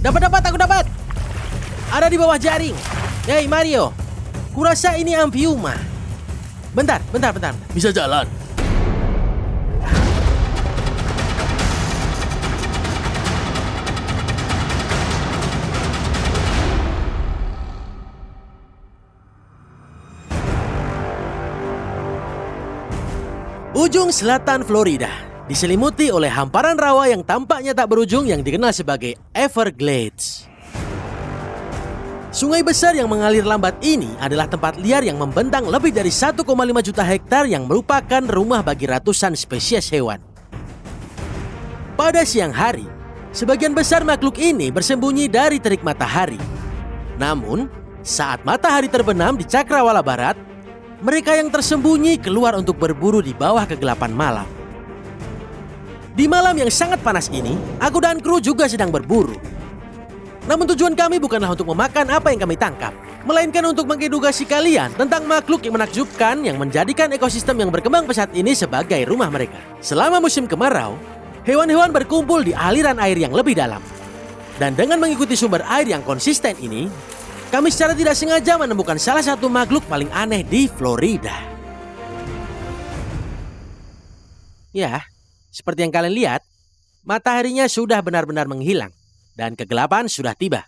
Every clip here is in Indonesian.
Dapat, aku dapat. Ada di bawah jaring. Hei Mario, kurasa ini Amphiuma. Bentar. Bisa jalan. Ujung selatan Florida diselimuti oleh hamparan rawa yang tampaknya tak berujung yang dikenal sebagai Everglades. Sungai besar yang mengalir lambat ini adalah tempat liar yang membentang lebih dari 1,5 juta hektar yang merupakan rumah bagi ratusan spesies hewan. Pada siang hari, sebagian besar makhluk ini bersembunyi dari terik matahari. Namun, saat matahari terbenam di cakrawala barat, mereka yang tersembunyi keluar untuk berburu di bawah kegelapan malam. Di malam yang sangat panas ini, aku dan kru juga sedang berburu. Namun tujuan kami bukanlah untuk memakan apa yang kami tangkap, melainkan untuk mengedukasi kalian tentang makhluk yang menakjubkan yang menjadikan ekosistem yang berkembang pesat ini sebagai rumah mereka. Selama musim kemarau, hewan-hewan berkumpul di aliran air yang lebih dalam. Dan dengan mengikuti sumber air yang konsisten ini, kami secara tidak sengaja menemukan salah satu makhluk paling aneh di Florida. Ya, seperti yang kalian lihat, mataharinya sudah benar-benar menghilang dan kegelapan sudah tiba.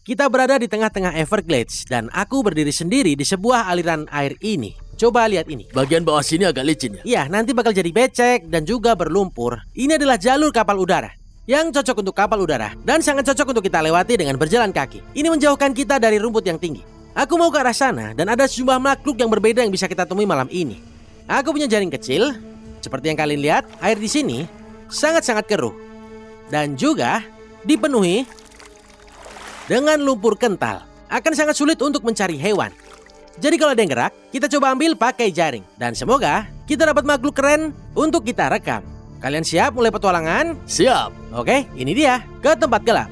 Kita berada di tengah-tengah Everglades dan aku berdiri sendiri di sebuah aliran air ini. Coba lihat ini. Bagian bawah sini agak licin ya. Ya, nanti bakal jadi becek dan juga berlumpur. Ini adalah jalur kapal udara yang cocok untuk kapal udara dan sangat cocok untuk kita lewati dengan berjalan kaki. Ini menjauhkan kita dari rumput yang tinggi. Aku mau ke arah sana dan ada sejumlah makhluk yang berbeda yang bisa kita temui malam ini. Aku punya jaring kecil. Seperti yang kalian lihat, air di sini sangat-sangat keruh dan juga dipenuhi dengan lumpur kental. Akan sangat sulit untuk mencari hewan. Jadi kalau ada yang gerak, kita coba ambil pakai jaring. Dan semoga kita dapat makhluk keren untuk kita rekam. Kalian siap mulai petualangan? Siap. Oke, ini dia, ke tempat gelap.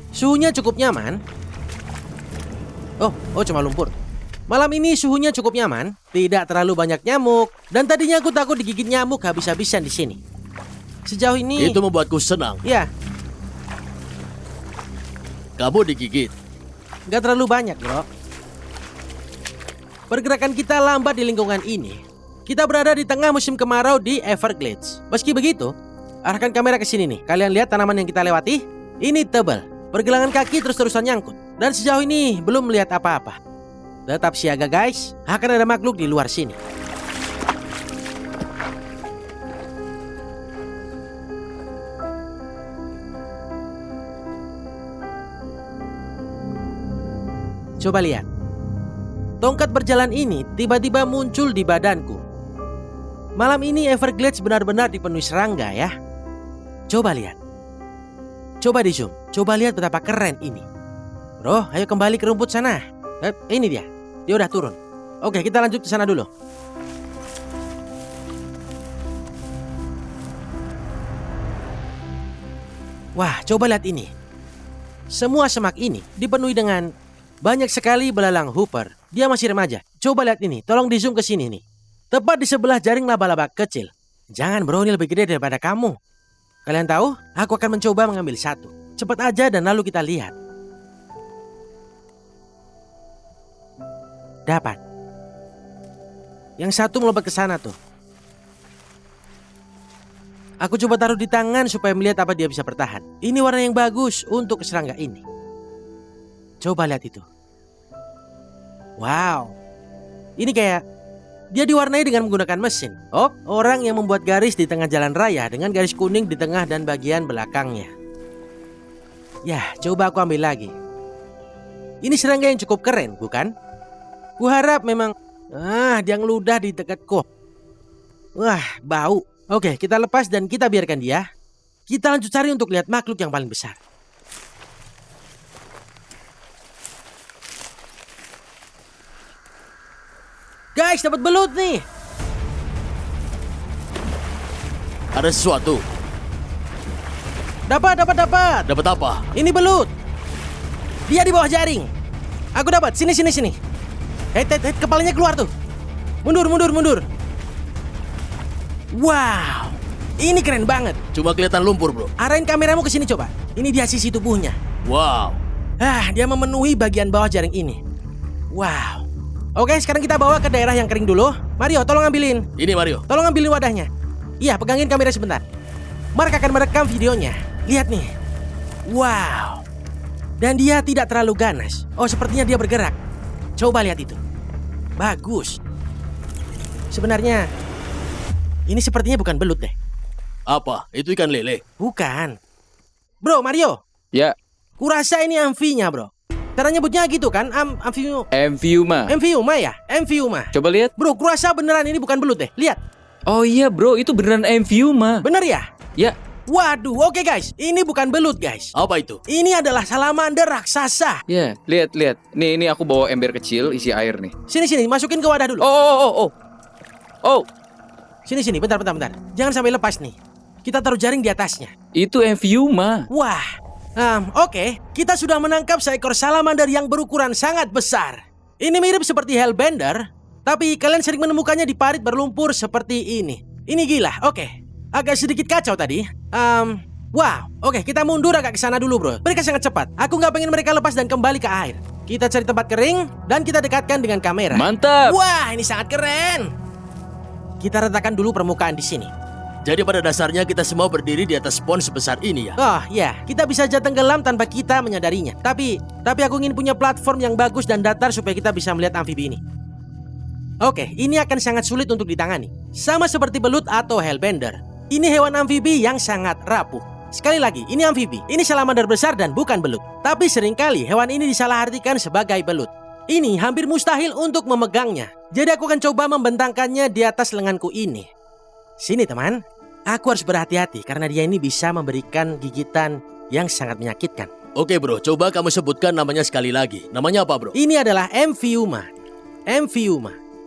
Suhunya cukup nyaman. Oh, cuma lumpur. Malam ini suhunya cukup nyaman, tidak terlalu banyak nyamuk, dan tadinya aku takut digigit nyamuk habis-habisan di sini. Sejauh ini Itu membuatku senang. ya, Kamu digigit. nggak terlalu banyak, bro. Pergerakan kita lambat di lingkungan ini. Kita berada di tengah musim kemarau di Everglades. Meski begitu, arahkan kamera ke sini nih. Kalian lihat tanaman yang kita lewati? Ini tebal. Pergelangan kaki terus-terusan nyangkut. Dan sejauh ini belum melihat apa-apa. Tetap siaga guys, akan ada makhluk di luar sini. Coba lihat. Tongkat berjalan ini tiba-tiba muncul di badanku. Malam ini Everglades benar-benar dipenuhi serangga ya. Coba lihat. Coba di zoom. Coba lihat betapa keren ini. Bro, ayo kembali ke rumput sana. Ini dia. Dia udah turun. Oke, kita lanjut ke sana dulu. Wah, coba lihat ini. Semua semak ini dipenuhi dengan banyak sekali belalang hooper. Dia masih remaja. Coba lihat ini. Tolong di zoom ke sini nih. Tepat di sebelah jaring laba-laba kecil. Jangan bro, ini lebih gede daripada kamu. Kalian tahu? Aku akan mencoba mengambil satu. Cepat aja dan lalu kita lihat. Dapat. Yang satu melompat ke sana tuh. Aku coba taruh di tangan supaya melihat apa dia bisa bertahan. Ini warna yang bagus untuk serangga ini. Coba lihat itu. Wow. Ini kayak dia diwarnai dengan menggunakan mesin. Oh, orang yang membuat garis di tengah jalan raya dengan garis kuning di tengah dan bagian belakangnya. Ya, coba aku ambil lagi. Ini serangga yang cukup keren, bukan? Kuharap memang dia ngeludah di dekatku. Wah, bau. Oke, kita lepas dan kita biarkan dia. Kita lanjut cari untuk lihat makhluk yang paling besar. Guys, dapat belut nih. Ada sesuatu. Dapat. Dapat apa? Ini belut. Dia di bawah jaring. Aku dapat. Sini. Kepalanya keluar tuh. Mundur. Wow, ini keren banget. Cuma kelihatan lumpur, bro. Arahin kameramu ke sini coba. Ini dia sisi tubuhnya. Wow. Dia memenuhi bagian bawah jaring ini. Wow. Oke, sekarang kita bawa ke daerah yang kering dulu. Mario, tolong ambilin. Ini Mario. Tolong ambilin wadahnya. Iya, pegangin kamera sebentar. Mark akan merekam videonya. Lihat nih. Wow. Dan dia tidak terlalu ganas. Oh, sepertinya dia bergerak. Coba lihat itu. Bagus. Sebenarnya, ini sepertinya bukan belut deh. Apa? Itu ikan lele? Bukan. Bro, Mario. Ya, Kurasa ini amfinya, bro. Cara nyebutnya gitu kan? Amfiuma. Amphiuma. Ya? Amphiuma. Coba lihat. Bro, kurasa beneran ini bukan belut deh. Lihat. Oh iya bro, itu beneran Amphiuma. Bener ya? Ya, Waduh, oke guys. Ini bukan belut, guys. Apa itu? Ini adalah salamander raksasa. ya, lihat. Nih aku bawa ember kecil isi air nih. Sini, masukin ke wadah dulu. Oh, Sini, bentar. Jangan sampai lepas nih. Kita taruh jaring di atasnya. itu Amphiuma. Wah, oke. Kita sudah menangkap seekor salamander yang berukuran sangat besar. Ini mirip seperti hellbender, tapi kalian sering menemukannya di parit berlumpur seperti ini. Ini gila, oke. Agak sedikit kacau tadi. Wow, oke, kita mundur agak ke sana dulu, bro. Mereka sangat cepat. Aku nggak pengen mereka lepas dan kembali ke air. Kita cari tempat kering dan kita dekatkan dengan kamera. Mantap. Wah, ini sangat keren. Kita retakan dulu permukaan di sini. Jadi pada dasarnya kita semua berdiri di atas pon sebesar ini ya? Oh ya, kita bisa saja tenggelam tanpa kita menyadarinya. Tapi aku ingin punya platform yang bagus dan datar supaya kita bisa melihat amfibi ini. Oke, ini akan sangat sulit untuk ditangani. Sama seperti belut atau hellbender. Ini hewan amfibi yang sangat rapuh. Sekali lagi, ini amfibi. Ini salamander besar dan bukan belut. Tapi seringkali hewan ini disalahartikan sebagai belut. Ini hampir mustahil untuk memegangnya. Jadi aku akan coba membentangkannya di atas lenganku ini. Sini teman, aku harus berhati-hati karena dia ini bisa memberikan gigitan yang sangat menyakitkan. Oke bro, coba kamu sebutkan namanya sekali lagi. Namanya apa bro? Ini adalah Amphiuma.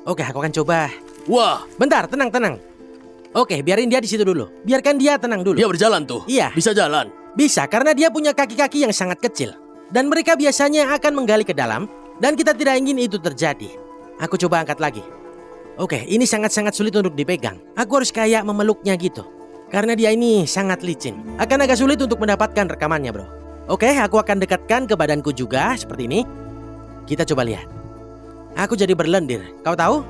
Oke, aku akan coba. Wah, Bentar, tenang. Oke, biarin dia di situ dulu. Biarkan dia tenang dulu. dia berjalan tuh. Iya. Bisa jalan. Bisa, karena dia punya kaki-kaki yang sangat kecil. Dan mereka biasanya akan menggali ke dalam. Dan kita tidak ingin itu terjadi. Aku coba angkat lagi. Oke, ini sangat-sangat sulit untuk dipegang. Aku harus kayak memeluknya gitu. Karena dia ini sangat licin. Akan agak sulit untuk mendapatkan rekamannya, bro. Oke, aku akan dekatkan ke badanku juga, seperti ini. Kita coba lihat. Aku jadi berlendir. Kau tahu?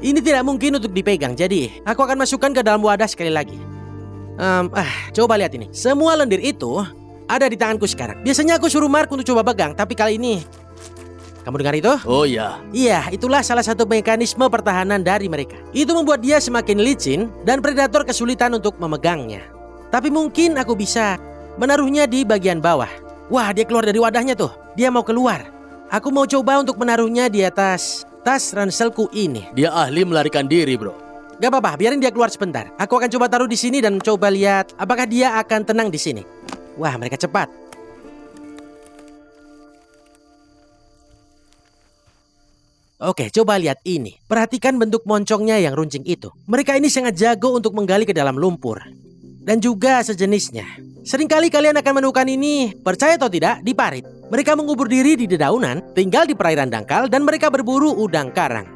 Ini tidak mungkin untuk dipegang. Jadi, aku akan masukkan ke dalam wadah sekali lagi. Coba lihat ini. Semua lendir itu ada di tanganku sekarang. Biasanya aku suruh Mark untuk coba pegang, tapi kali ini... Kamu dengar itu? Oh ya. Iya, itulah salah satu mekanisme pertahanan dari mereka. Itu membuat dia semakin licin dan predator kesulitan untuk memegangnya. Tapi mungkin aku bisa menaruhnya di bagian bawah. Wah, dia keluar dari wadahnya tuh. Dia mau keluar. Aku mau coba untuk menaruhnya di atas tas ranselku ini. Dia ahli melarikan diri bro. Gak apa-apa, biarin dia keluar sebentar. Aku akan coba taruh di sini dan coba lihat apakah dia akan tenang di sini. Wah, mereka cepat. Oke, coba lihat ini. Perhatikan bentuk moncongnya yang runcing itu. Mereka ini sangat jago untuk menggali ke dalam lumpur. Dan juga sejenisnya. Seringkali kalian akan menemukan ini, percaya atau tidak, di parit. Mereka mengubur diri di dedaunan, tinggal di perairan dangkal, dan mereka berburu udang karang.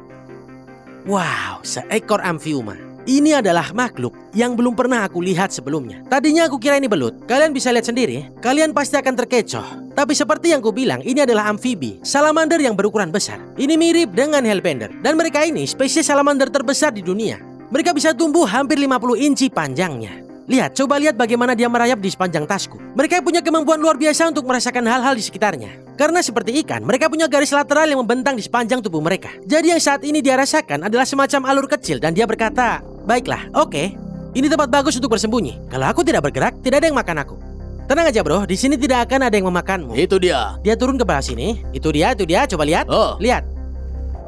Wow, seekor Amphiuma. Ini adalah makhluk yang belum pernah aku lihat sebelumnya. Tadinya aku kira ini belut. Kalian bisa lihat sendiri, kalian pasti akan terkecoh. Tapi seperti yang ku bilang, ini adalah amfibi, salamander yang berukuran besar. Ini mirip dengan hellbender. Dan mereka ini spesies salamander terbesar di dunia. Mereka bisa tumbuh hampir 50 inci panjangnya. Lihat, coba lihat bagaimana dia merayap di sepanjang tasku. Mereka punya kemampuan luar biasa untuk merasakan hal-hal di sekitarnya. Karena seperti ikan, mereka punya garis lateral yang membentang di sepanjang tubuh mereka. Jadi yang saat ini dia rasakan adalah semacam alur kecil dan dia berkata, baiklah, oke, ini tempat bagus untuk bersembunyi. Kalau aku tidak bergerak, tidak ada yang makan aku. Tenang aja bro, di sini tidak akan ada yang memakanmu. Itu dia. Dia turun ke bawah sini. Itu dia, coba lihat. Oh. Lihat.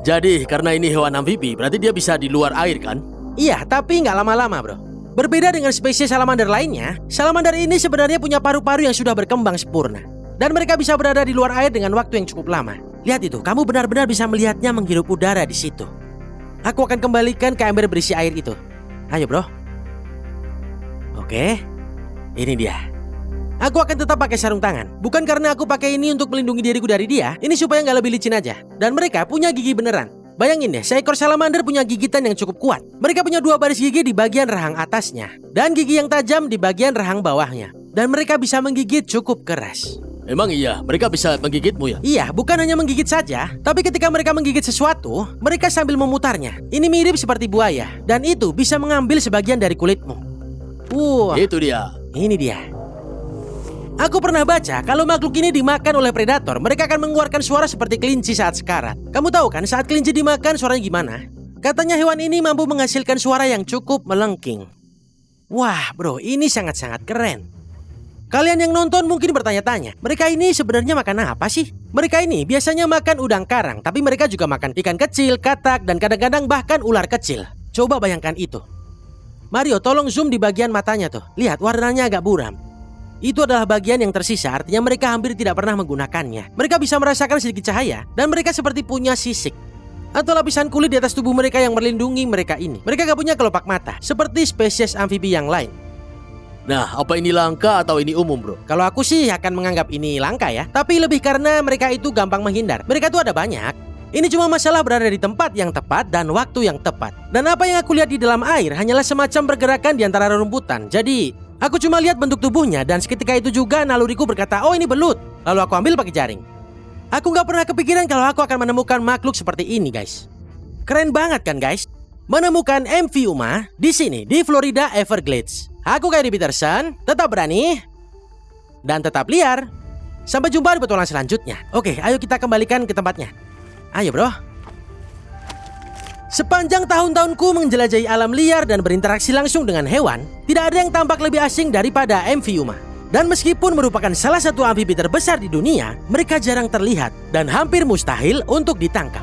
Jadi karena ini hewan amfibi, berarti dia bisa di luar air kan? Iya, tapi nggak lama-lama bro. Berbeda dengan spesies salamander lainnya, salamander ini sebenarnya punya paru-paru yang sudah berkembang sempurna. Dan mereka bisa berada di luar air dengan waktu yang cukup lama. Lihat itu, kamu benar-benar bisa melihatnya menghirup udara di situ. Aku akan kembalikan ke ember berisi air itu. Ayo bro. Oke, ini dia. Aku akan tetap pakai sarung tangan. Bukan karena aku pakai ini untuk melindungi diriku dari dia. Ini supaya nggak lebih licin aja. Dan mereka punya gigi beneran. Bayangin deh, seekor salamander punya gigitan yang cukup kuat. Mereka punya 2 baris gigi di bagian rahang atasnya dan gigi yang tajam di bagian rahang bawahnya. Dan mereka bisa menggigit cukup keras. Emang iya, mereka bisa menggigitmu ya? Iya, bukan hanya menggigit saja, tapi ketika mereka menggigit sesuatu, mereka sambil memutarnya. Ini mirip seperti buaya, dan itu bisa mengambil sebagian dari kulitmu. Itu dia. Ini dia. Aku pernah baca kalau makhluk ini dimakan oleh predator, mereka akan mengeluarkan suara seperti kelinci saat sekarat. Kamu tahu kan saat kelinci dimakan suaranya gimana? Katanya hewan ini mampu menghasilkan suara yang cukup melengking. Wah bro, ini sangat-sangat keren. Kalian yang nonton mungkin bertanya-tanya, mereka ini sebenarnya makan apa sih? Mereka ini biasanya makan udang karang, tapi mereka juga makan ikan kecil, katak, dan kadang-kadang bahkan ular kecil. Coba bayangkan itu. Mario, tolong zoom di bagian matanya tuh. Lihat, warnanya agak buram. Itu adalah bagian yang tersisa, artinya mereka hampir tidak pernah menggunakannya. Mereka bisa merasakan sedikit cahaya, dan mereka seperti punya sisik atau lapisan kulit di atas tubuh mereka yang melindungi mereka ini. Mereka gak punya kelopak mata, seperti spesies amfibi yang lain. Nah, apa ini langka atau ini umum, bro? Kalau aku sih akan menganggap ini langka ya, tapi lebih karena mereka itu gampang menghindar. Mereka tuh ada banyak. Ini cuma masalah berada di tempat yang tepat dan waktu yang tepat. Dan apa yang aku lihat di dalam air hanyalah semacam pergerakan di antara rerumputan. Jadi aku cuma lihat bentuk tubuhnya dan seketika itu juga naluriku berkata, oh ini belut. Lalu aku ambil pakai jaring. Aku gak pernah kepikiran kalau aku akan menemukan makhluk seperti ini, guys. Keren banget kan, guys? Menemukan Amphiuma di sini, di Florida Everglades. Aku Kairi Peterson, tetap berani dan tetap liar. Sampai jumpa di petualangan selanjutnya. Oke, ayo kita kembalikan ke tempatnya. Ayo bro. Sepanjang tahun-tahunku menjelajahi alam liar dan berinteraksi langsung dengan hewan, tidak ada yang tampak lebih asing daripada Amphiuma. Dan meskipun merupakan salah satu amfibi terbesar di dunia, mereka jarang terlihat dan hampir mustahil untuk ditangkap.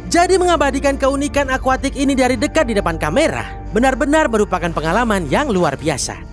Jadi mengabadikan keunikan akuatik ini dari dekat di depan kamera, benar-benar merupakan pengalaman yang luar biasa.